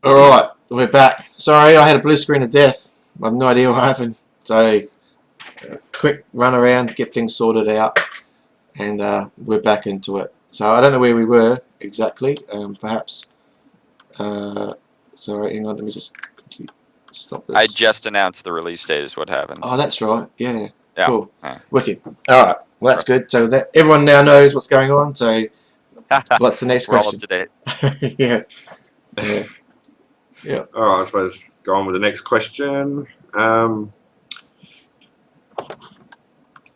Alright, we're back. Sorry, I had a blue screen of death. I have no idea what happened. So, quick run around to get things sorted out. And we're back into it. So, I don't know where we were exactly. Perhaps. Sorry, hang on, let me just stop I this. just announced the release date is what happened. Oh, that's right. Yeah. Yeah. Cool. Yeah. Wicked. Alright, well, that's good. So, that everyone now knows what's going on. So, what's the next We're all up question? to date. Yeah. Yeah. Yeah. All right, I suppose go on with the next question.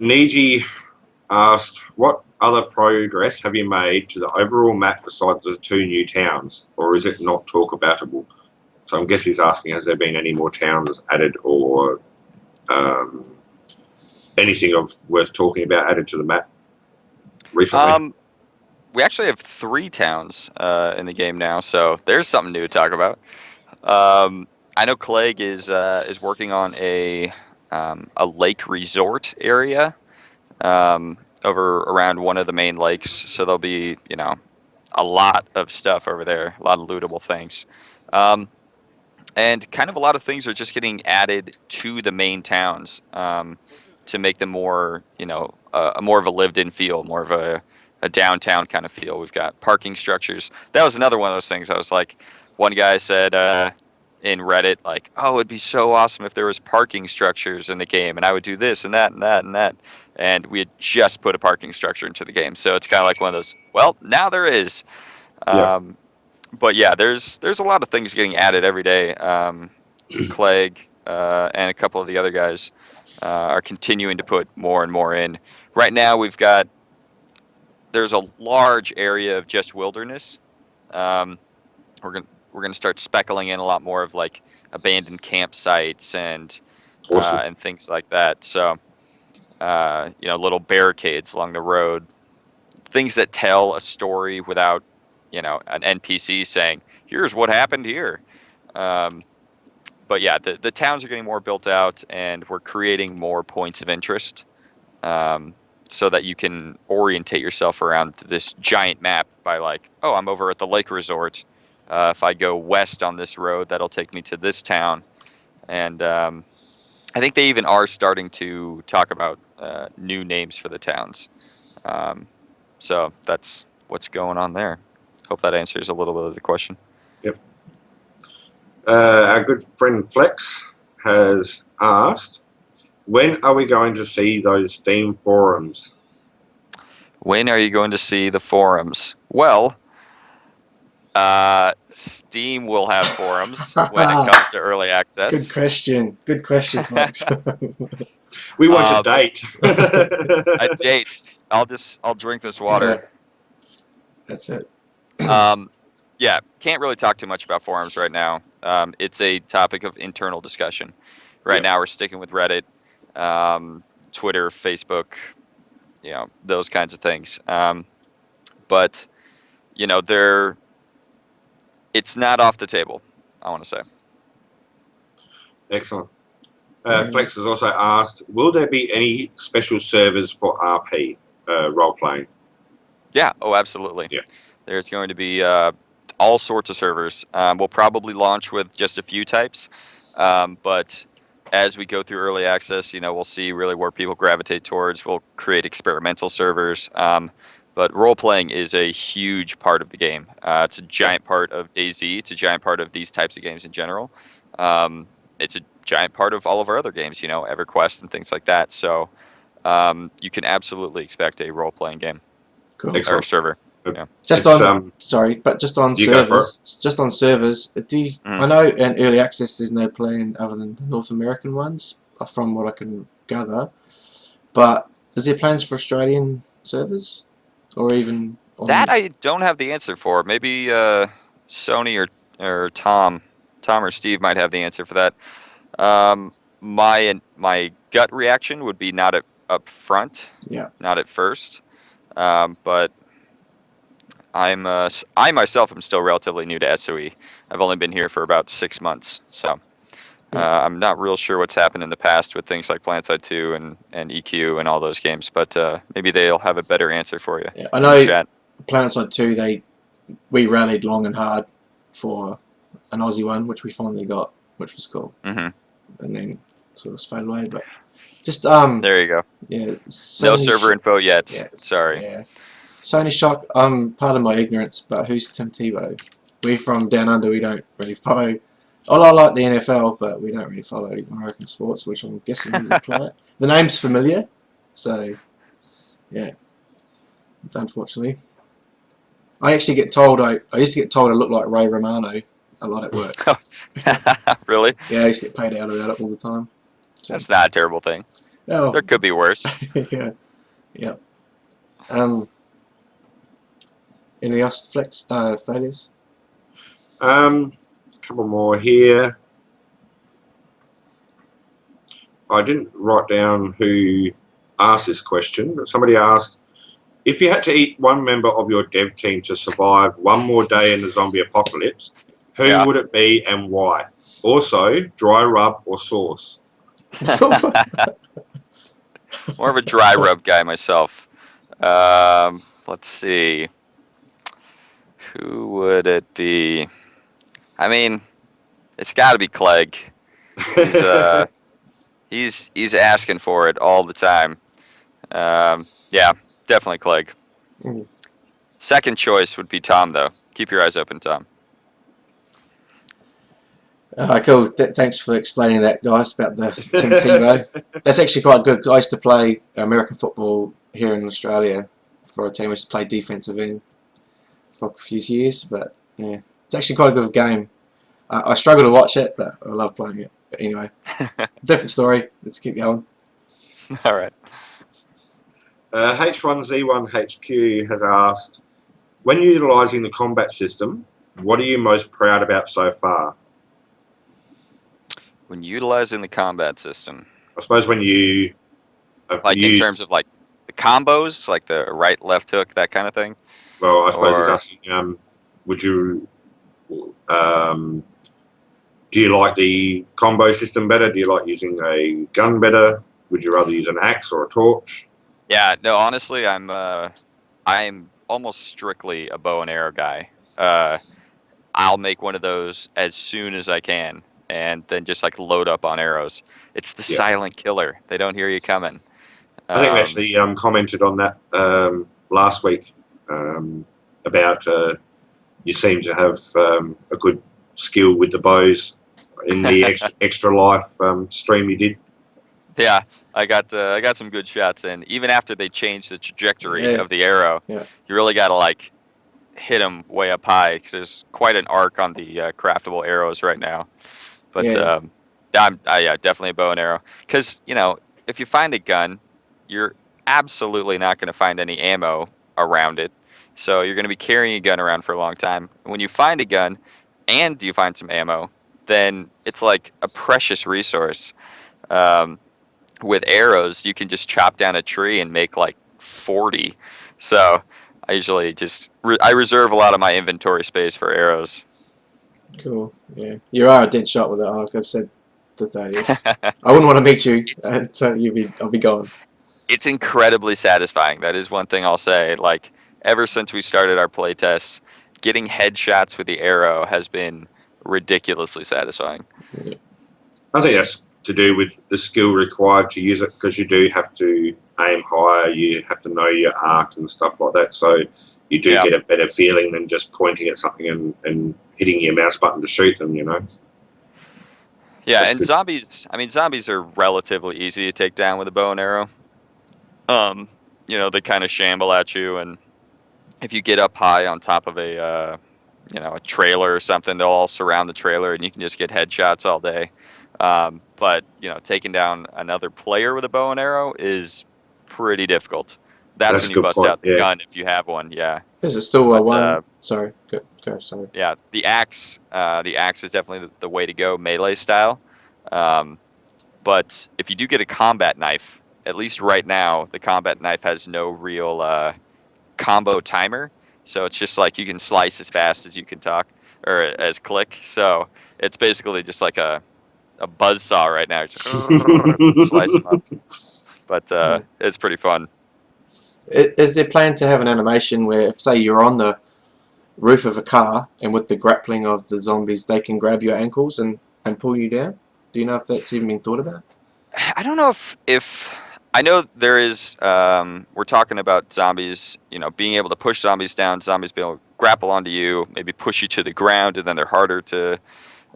Niji asked, what other progress have you made to the overall map besides the 2 new towns, or is it not talk aboutable? So I'm guessing he's asking, has there been any more towns added or anything of worth talking about added to the map recently? We actually have 3 towns in the game now, so there's something new to talk about. I know Clegg is working on a lake resort area over around one of the main lakes, so there'll be a lot of stuff over there, a lot of lootable things. And kind of a lot of things are just getting added to the main towns to make them more, more of a lived-in feel, more of a downtown kind of feel. We've got parking structures. That was another one of those things. I was like, one guy said in Reddit, like, "Oh, it'd be so awesome if there was parking structures in the game, and I would do this and that and that and that." And we had just put a parking structure into the game, so it's kind of like one of those. Well, now there is. Yeah. But yeah, there's a lot of things getting added every day. Clegg and a couple of the other guys are continuing to put more and more in. Right now, there's a large area of just wilderness. We're gonna start speckling in a lot more of like abandoned campsites Awesome. and things like that. So little barricades along the road, things that tell a story without an NPC saying, "Here's what happened here." Um, but yeah, the towns are getting more built out, and we're creating more points of interest, so that you can orientate yourself around this giant map by like, oh, I'm over at the lake resort. If I go west on this road, that'll take me to this town. And I think they even are starting to talk about new names for the towns. So that's what's going on there. Hope that answers a little bit of the question. Yep. Our good friend Flex has asked, when are we going to see those Steam forums? When are you going to see the forums? Well, Steam will have forums when it comes to early access. Good question. Good question, folks. We want a date. A date. I'll drink this water. Yeah. That's it. Yeah, can't really talk too much about forums right now. It's a topic of internal discussion. Right now, we're sticking with Reddit, Twitter, Facebook, those kinds of things. But it's not off the table, I want to say. Excellent. Flex has also asked, will there be any special servers for RP role-playing? Yeah, oh, absolutely. Yeah. There's going to be all sorts of servers. We'll probably launch with just a few types, but as we go through early access, we'll see really where people gravitate towards. We'll create experimental servers. But role-playing is a huge part of the game. It's a giant part of DayZ. It's a giant part of these types of games in general. It's a giant part of all of our other games, EverQuest and things like that. So you can absolutely expect a role-playing game. Cool. Or server. Yeah. Just on servers. Just on servers. I know in early access there's no plan other than the North American ones, from what I can gather. But is there plans for Australian servers, or even that I don't have the answer for? Maybe Sony or Tom or Steve might have the answer for that. My gut reaction would be not up front. Yeah. Not at first. But I myself am still relatively new to SOE. I've only been here for about 6 months, so I'm not real sure what's happened in the past with things like PlanetSide 2 and EQ and all those games, but maybe they'll have a better answer for you. Yeah, I know PlanetSide 2, we rallied long and hard for an Aussie one, which we finally got, which was cool. Mm-hmm. And then sort of fade away, but just There you go. yeah, No Sony server info yet. yeah, Sorry. yeah. Sony Shock. Pardon my ignorance, but who's Tim Tebow? We from down under. We don't really follow. I like the NFL, but we don't really follow American sports, which I'm guessing he's a player. The name's familiar, so yeah. Unfortunately, I actually get told I used to get told I look like Ray Romano a lot at work. Really? Yeah, I used to get paid out about it all the time. So, That's not a terrible thing. oh, There could be worse. yeah, yeah. Any else failures? A couple more here. I didn't write down who asked this question, but somebody asked, if you had to eat one member of your dev team to survive one more day in the zombie apocalypse, who would it be and why? Also, dry rub or sauce? More of a dry rub guy myself. Let's see. Who would it be? I mean, it's got to be Clegg. He's asking for it all the time. Yeah, definitely Clegg. Mm. Second choice would be Tom, though. Keep your eyes open, Tom. Cool. Thanks for explaining that, guys, about the Tim Tebow. That's actually quite good. I used to play American football here in Australia for a team. I used to play defensive end for a few years, but yeah, it's actually quite a good game. I struggle to watch it, but I love playing it. But anyway, different story. Let's keep going. All right. H1Z1 HQ has asked, when utilising the combat system, what are you most proud about so far? When utilizing the combat system, I suppose when you like in terms of like the combos, like the right, left hook, that kind of thing. Well, I suppose he's asking, would you, do you like the combo system better? Do you like using a gun better? Would you rather use an axe or a torch? Yeah, no, honestly, I'm almost strictly a bow and arrow guy. I'll make one of those as soon as I can, and then just like load up on arrows. It's the silent killer. They don't hear you coming. I think we actually commented on that last week about you seem to have a good skill with the bows in the extra life stream you did. Yeah, I got some good shots in. Even after they changed the trajectory of the arrow, you really got to like hit them way up high because there's quite an arc on the craftable arrows right now. But yeah, definitely a bow and arrow. Because if you find a gun, you're absolutely not going to find any ammo around it. So you're going to be carrying a gun around for a long time. When you find a gun and you find some ammo, then it's like a precious resource. With arrows, you can just chop down a tree and make like 40. So I usually just I reserve a lot of my inventory space for arrows. Cool. Yeah, you are a dead shot with it. Like I've said to Thaddeus, I wouldn't want to meet you, and so I'll be gone. It's incredibly satisfying. That is one thing I'll say. Like ever since we started our playtests, getting headshots with the arrow has been ridiculously satisfying. Yeah. I think that's to do with the skill required to use it, because you do have to aim higher, you have to know your arc and stuff like that, so you do get a better feeling than just pointing at something and hitting your mouse button to shoot them, Yeah, that's and good. zombies are relatively easy to take down with a bow and arrow. They kind of shamble at you, and if you get up high on top of a trailer or something, they'll all surround the trailer, and you can just get headshots all day. But taking down another player with a bow and arrow is pretty difficult. That's when a you good bust point, out the gun if you have one. Yeah. Is it still a one? Sorry, go. Sorry. Yeah, the axe. The axe is definitely the way to go, melee style. But if you do get a combat knife, at least right now, the combat knife has no real combo timer. So it's just like you can slice as fast as you can talk or as click. So it's basically just like a buzzsaw right now. It's like, slice them up. But it's pretty fun. Is there plan to have an animation where, if say you're on the roof of a car, and with the grappling of the zombies, they can grab your ankles and pull you down. Do you know if that's even been thought about? I don't know if I know there is. We're talking about zombies. Being able to push zombies down, zombies being able to grapple onto you, maybe push you to the ground, and then they're harder to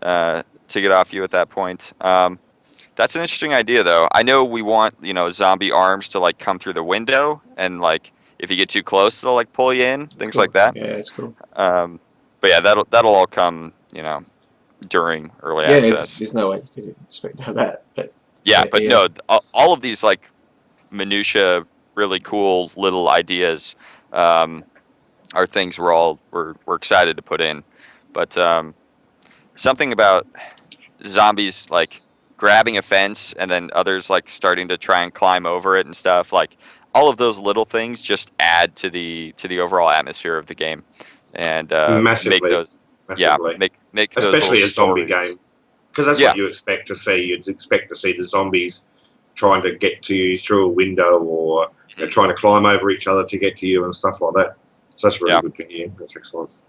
get off you at that point. That's an interesting idea, though. I know we want zombie arms to like come through the window, and like if you get too close, they'll like pull you in, things Cool. like that. Yeah, it's cool. But yeah, that'll all come during early Yeah, access. there's no way you could expect that. But Yeah, but yeah. no, all of these like minutia, really cool little ideas are things we're excited to put in. But something about zombies like grabbing a fence and then others like starting to try and climb over it and stuff, like all of those little things just add to the overall atmosphere of the game, and make Massively, those massively. make those little Especially a zombie stories. game, because that's Yeah. what you expect to see. You'd expect to see the zombies trying to get to you through a window, or trying to climb over each other to get to you and stuff like that. So that's really good to hear. That's excellent.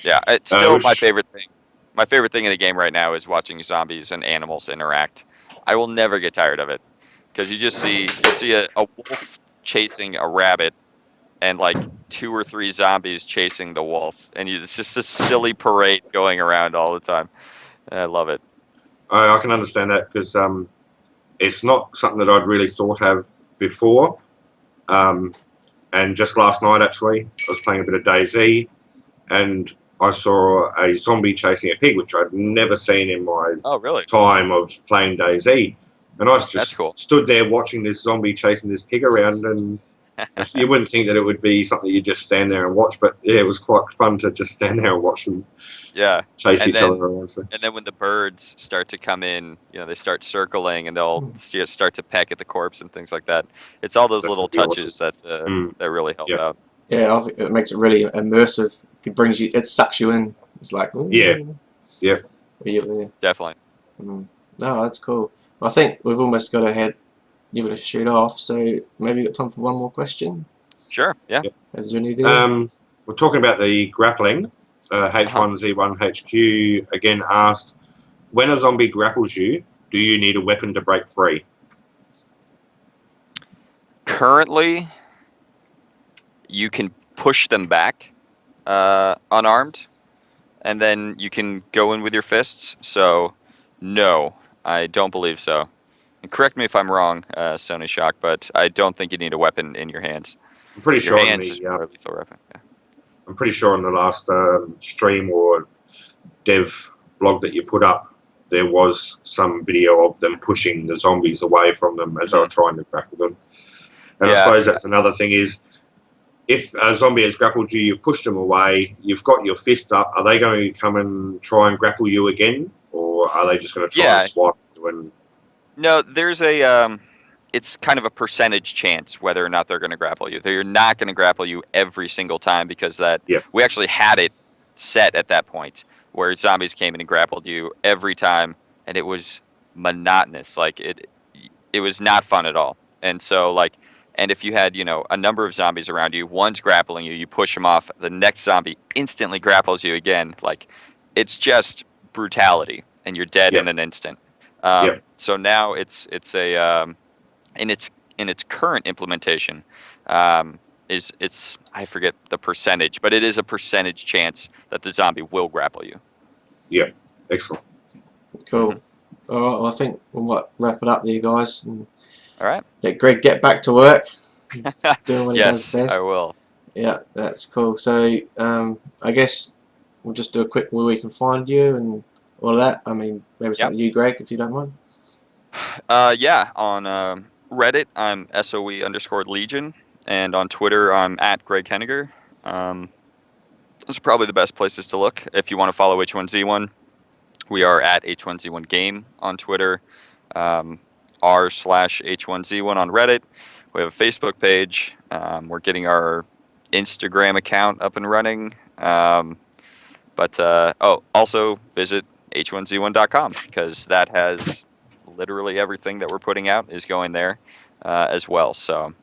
Yeah, it's still my favorite thing. My favorite thing in the game right now is watching zombies and animals interact. I will never get tired of it, because you'll see a wolf chasing a rabbit, and like 2 or 3 zombies chasing the wolf, and it's just a silly parade going around all the time. And I love it. I can understand that, because it's not something that I'd really thought of before. And just last night, actually, I was playing a bit of DayZ, and I saw a zombie chasing a pig, which I'd never seen in my time of playing DayZ. And I was just stood there watching this zombie chasing this pig around, and you wouldn't think that it would be something you just stand there and watch, but yeah, it was quite fun to just stand there and watch them chase each other around. So. And then when the birds start to come in, they start circling, and they'll just start to peck at the corpse and things like that. It's all those little touches that really help out. Yeah, I think it makes it really immersive. It sucks you in. It's like, ooh, yeah. Definitely. No, that's cool. I think we've almost got to give it a shoot off. So maybe got time for one more question. Sure. Yeah. Is there anything? We're talking about the grappling. H1Z1 HQ again asked, when a zombie grapples you, do you need a weapon to break free? Currently, you can push them back unarmed, and then you can go in with your fists. So, no, I don't believe so. And correct me if I'm wrong, Sony Shock, but I don't think you need a weapon in your hands. I'm pretty sure hands is more lethal weapon. Yeah. I'm pretty sure on the last stream or dev blog that you put up, there was some video of them pushing the zombies away from them as they were trying to grapple them. And I suppose that's another thing is, if a zombie has grappled you, you've pushed them away, you've got your fist up, are they going to come and try and grapple you again? Or are they just going to try and swat? No, there's it's kind of a percentage chance whether or not they're going to grapple you. They're not going to grapple you every single time, because we actually had it set at that point where zombies came in and grappled you every time, and it was monotonous. Like it was not fun at all. And so and if you had, a number of zombies around you, one's grappling you, you push them off, the next zombie instantly grapples you again. Like, it's just brutality, and you're dead in an instant. So now it's a in its current implementation, it's I forget the percentage, but it is a percentage chance that the zombie will grapple you. Yeah, excellent. Cool. All right, well, I think we'll wrap it up there, guys. All right. Let Greg get back to work. Doing what he does best. I will. Yeah, that's cool. So I guess we'll just do a quick where we can find you and all of that. I mean, maybe something you, Greg, if you don't mind. On Reddit, I'm SOE_Legion, and on Twitter, I'm at Greg Henniger. Those are probably the best places to look. If you want to follow H1Z1, we are at H1Z1 Game on Twitter, r/H1Z1 on Reddit. We have a Facebook page. We're getting our Instagram account up and running. Also visit h1z1.com, because that has literally everything that we're putting out is going there as well. So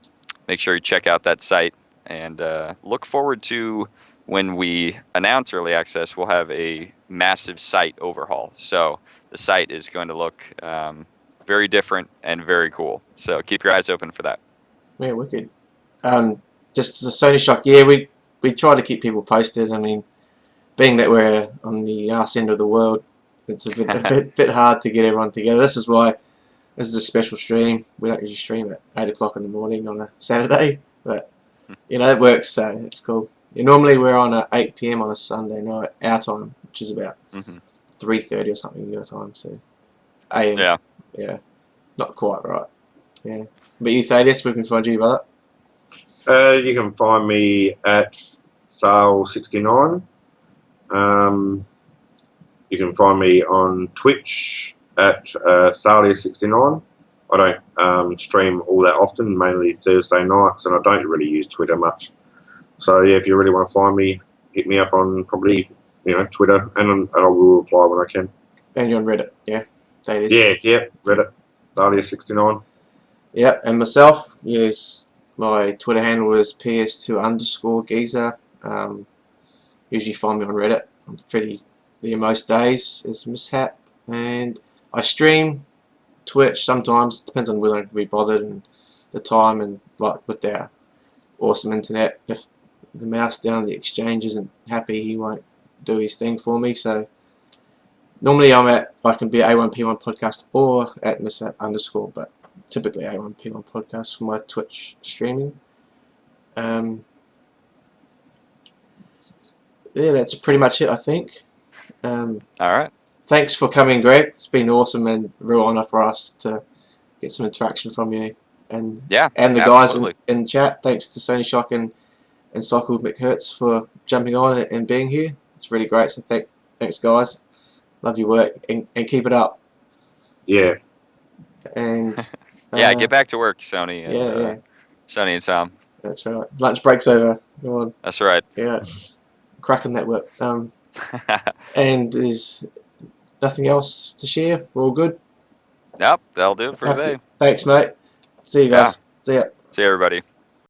make sure you check out that site, and look forward to when we announce early access, we'll have a massive site overhaul. So the site is going to look very different and very cool. So keep your eyes open for that. Yeah, wicked. Just the Sony Shock. Yeah, we try to keep people posted. I mean, being that we're on the arse end of the world, it's a bit hard to get everyone together. This is why this is a special stream. We don't usually stream at 8 o'clock in the morning on a Saturday, but you know it works, so it's cool. Yeah, normally we're on at 8 p.m. on a Sunday night, our time, which is about 3:30 or something your time. So AM. Yeah, not quite right. Yeah, but you, Thaddeus, we can find you, brother. You can find me at Sale69. You can find me on Twitch at Thalia69. I don't stream all that often, mainly Thursday nights, and I don't really use Twitter much. So yeah, if you really want to find me, hit me up on probably Twitter, and I will reply when I can. And you're on Reddit, yeah, Thaddeus. Yeah, Reddit, Thalia69. Yeah, and myself, yes, my Twitter handle is ps2_geezer. Usually find me on Reddit. I'm pretty there most days is mishap, and I stream Twitch sometimes. Depends on whether I can be bothered and the time, and like with our awesome internet, if the mouse down the exchange isn't happy, he won't do his thing for me. So normally I can be at A1P1 podcast or at mishap_, but typically A1P1 podcast for my Twitch streaming. Yeah, that's pretty much it, I think. All right. Thanks for coming, Greg. It's been awesome and a real honour for us to get some interaction from you and the absolutely. guys in chat. Thanks to Sony Shock and Cycle McHurts for jumping on and being here. It's really great. So thanks, guys. Love your work and keep it up. Yeah. And get back to work, Sony. And, yeah. Sony and Tom. That's right. Lunch break's over. Go on. That's right. Yeah. Cracking that work. And there's nothing else to share. We're all good. Yep, that'll do it for today. Thanks, mate. See you guys. See ya. See you, everybody.